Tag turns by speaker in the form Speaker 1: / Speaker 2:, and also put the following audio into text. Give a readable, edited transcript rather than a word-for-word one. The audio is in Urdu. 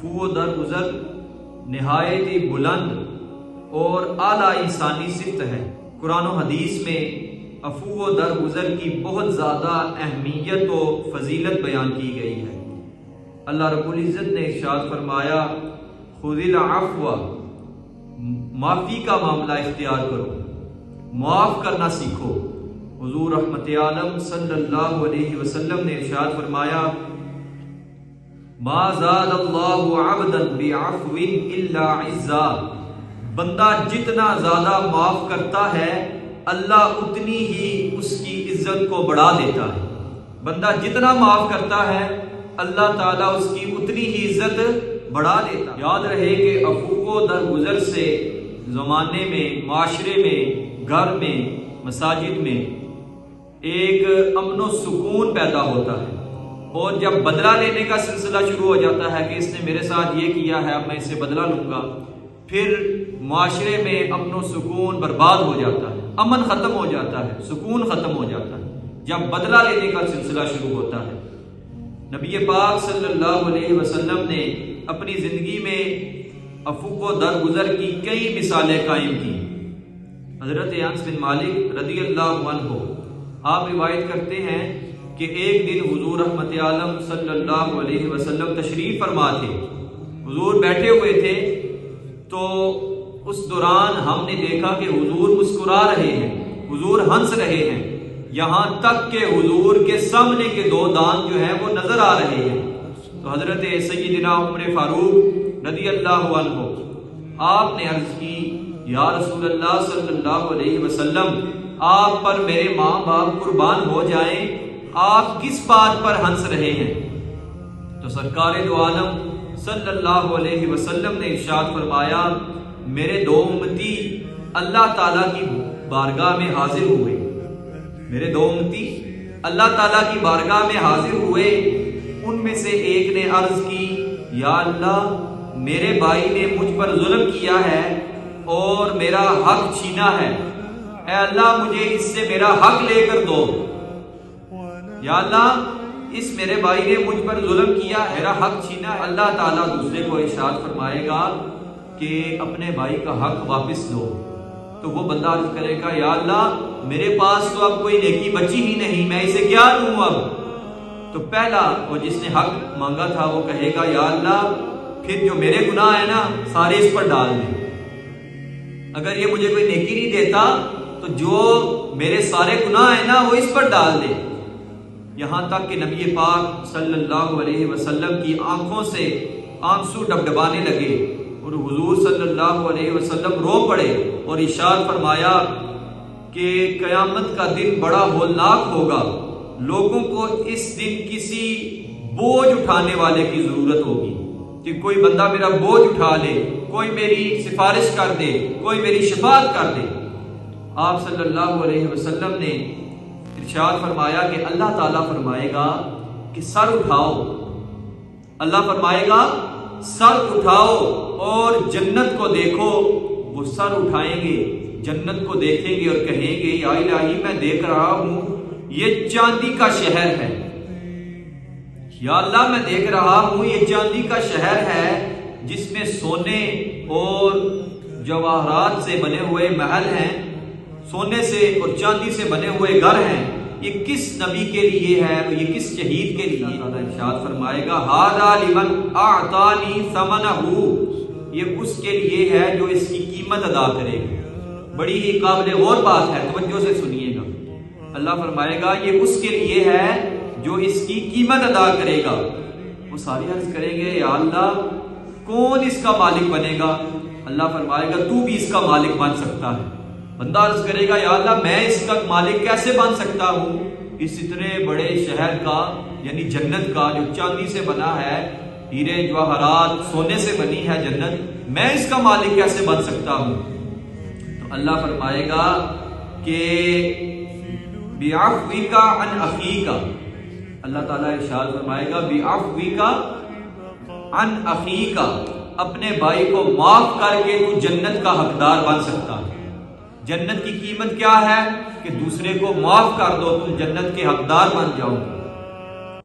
Speaker 1: عفو و درگزر نہایت ہی بلند اور اعلیٰ انسانی صفت ہے۔ قرآن و حدیث میں عفو و درگزر کی بہت زیادہ اہمیت و فضیلت بیان کی گئی ہے۔ اللہ رب العزت نے ارشاد فرمایا خذ العفو، معافی کا معاملہ اختیار کرو، معاف کرنا سیکھو۔ حضور رحمت عالم صلی اللہ علیہ وسلم نے ارشاد فرمایا ما زاد اللہ عبدا بعفو الا عزا، بندہ جتنا زیادہ معاف کرتا ہے اللہ اتنی ہی اس کی عزت کو بڑھا دیتا ہے۔ بندہ جتنا معاف کرتا ہے اللہ تعالیٰ اس کی اتنی ہی عزت بڑھا دیتا ہے۔ یاد رہے کہ عفو و درگزر سے زمانے میں، معاشرے میں، گھر میں، مساجد میں ایک امن و سکون پیدا ہوتا ہے، اور جب بدلہ لینے کا سلسلہ شروع ہو جاتا ہے کہ اس نے میرے ساتھ یہ کیا ہے اب میں اسے بدلہ لوں گا، پھر معاشرے میں امن و سکون برباد ہو جاتا ہے، امن ختم ہو جاتا ہے، سکون ختم ہو جاتا ہے جب بدلہ لینے کا سلسلہ شروع ہوتا ہے۔ نبی پاک صلی اللہ علیہ وسلم نے اپنی زندگی میں عفو و درگزر کی کئی مثالیں قائم کی۔ حضرت انس بن مالک رضی اللہ عنہ آپ روایت کرتے ہیں کہ ایک دن حضور رحمت عالم صلی اللہ علیہ وسلم تشریف فرما تھے، حضور بیٹھے ہوئے تھے، تو اس دوران ہم نے دیکھا کہ حضور مسکرا رہے ہیں، حضور ہنس رہے ہیں، یہاں تک کہ حضور کے سامنے کے دو دانت جو ہیں وہ نظر آ رہے ہیں۔ تو حضرت سیدنا عمر فاروق رضی اللہ عنہ آپ نے عرض کی یا رسول اللہ صلی اللہ علیہ وسلم آپ پر میرے ماں باپ قربان ہو جائیں، آپ کس بات پر ہنس رہے ہیں؟ تو سرکار دو عالم صلی اللہ علیہ وسلم نے ارشاد فرمایا میرے دو امتی اللہ تعالیٰ کی بارگاہ میں حاضر ہوئے، میرے دو امتی اللہ تعالیٰ کی بارگاہ میں حاضر ہوئے، ان میں سے ایک نے عرض کی یا اللہ میرے بھائی نے مجھ پر ظلم کیا ہے اور میرا حق چھینا ہے، اے اللہ مجھے اس سے میرا حق لے کر دو۔ یا اللہ اس میرے بھائی نے مجھ پر ظلم کیا، میرا حق چھینا ہے۔ اللہ تعالیٰ دوسرے کو ارشاد فرمائے گا کہ اپنے بھائی کا حق واپس دو۔ تو وہ بندہ عرض کرے گا یا اللہ میرے پاس تو اب کوئی نیکی بچی ہی نہیں، میں اسے کیا دوں اب؟ تو پہلا وہ جس نے حق مانگا تھا وہ کہے گا یا اللہ پھر جو میرے گناہ ہیں نا سارے اس پر ڈال دیں، اگر یہ مجھے کوئی نیکی نہیں دیتا تو جو میرے سارے گناہ ہیں نا وہ اس پر ڈال دے۔ یہاں تک کہ نبی پاک صلی اللہ علیہ وسلم کی آنکھوں سے آنسو ڈبڈبانے لگے اور حضور صلی اللہ علیہ وسلم رو پڑے اور ارشاد فرمایا کہ قیامت کا دن بڑا ہولناک ہوگا، لوگوں کو اس دن کسی بوجھ اٹھانے والے کی ضرورت ہوگی کہ کوئی بندہ میرا بوجھ اٹھا لے، کوئی میری سفارش کر دے، کوئی میری شفاعت کر دے۔ آپ صلی اللہ علیہ وسلم نے ارشاد فرمایا کہ اللہ تعالیٰ فرمائے گا کہ سر اٹھاؤ، اللہ فرمائے گا سر اٹھاؤ اور جنت کو دیکھو۔ وہ سر اٹھائیں گے، جنت کو دیکھیں گے اور کہیں گے یا الہی میں دیکھ رہا ہوں یہ چاندی کا شہر ہے، یا اللہ میں دیکھ رہا ہوں یہ چاندی کا شہر ہے جس میں سونے اور جواہرات سے بنے ہوئے محل ہیں، سونے سے اور چاندی سے بنے ہوئے گھر ہیں، یہ کس نبی کے لیے ہے اور یہ کس شہید کے لیے؟ اللہ ارشاد فرمائے گا ھذا لمن اعطانی ثمنہ، یہ اس کے لیے ہے جو اس کی قیمت ادا کرے گا۔ بڑی ہی قابل غور بات ہے، توجہ سے سنیے گا۔ اللہ فرمائے گا یہ اس کے لیے ہے جو اس کی قیمت ادا کرے گا۔ وہ سارے عرض کریں گے یا اللہ کون اس کا مالک بنے گا؟ اللہ فرمائے گا تو بھی اس کا مالک بن سکتا ہے۔ بندہ عرض کرے گا یا اللہ میں اس کا مالک کیسے بن سکتا ہوں؟ اس اتنے بڑے شہر کا یعنی جنت کا جو چاندی سے بنا ہے، ہیرے جواہرات سونے سے بنی ہے جنت، میں اس کا مالک کیسے بن سکتا ہوں؟ تو اللہ فرمائے گا کہ بعفوک عن اخیک، اللہ تعالیٰ ارشاد فرمائے گا بعفوک عن اخیک، اپنے بھائی کو معاف کر کے تو جنت کا حقدار بن سکتا ہے۔ جنت کی قیمت کیا ہے کہ دوسرے کو معاف کر دو تم جنت کے حقدار بن جاؤ۔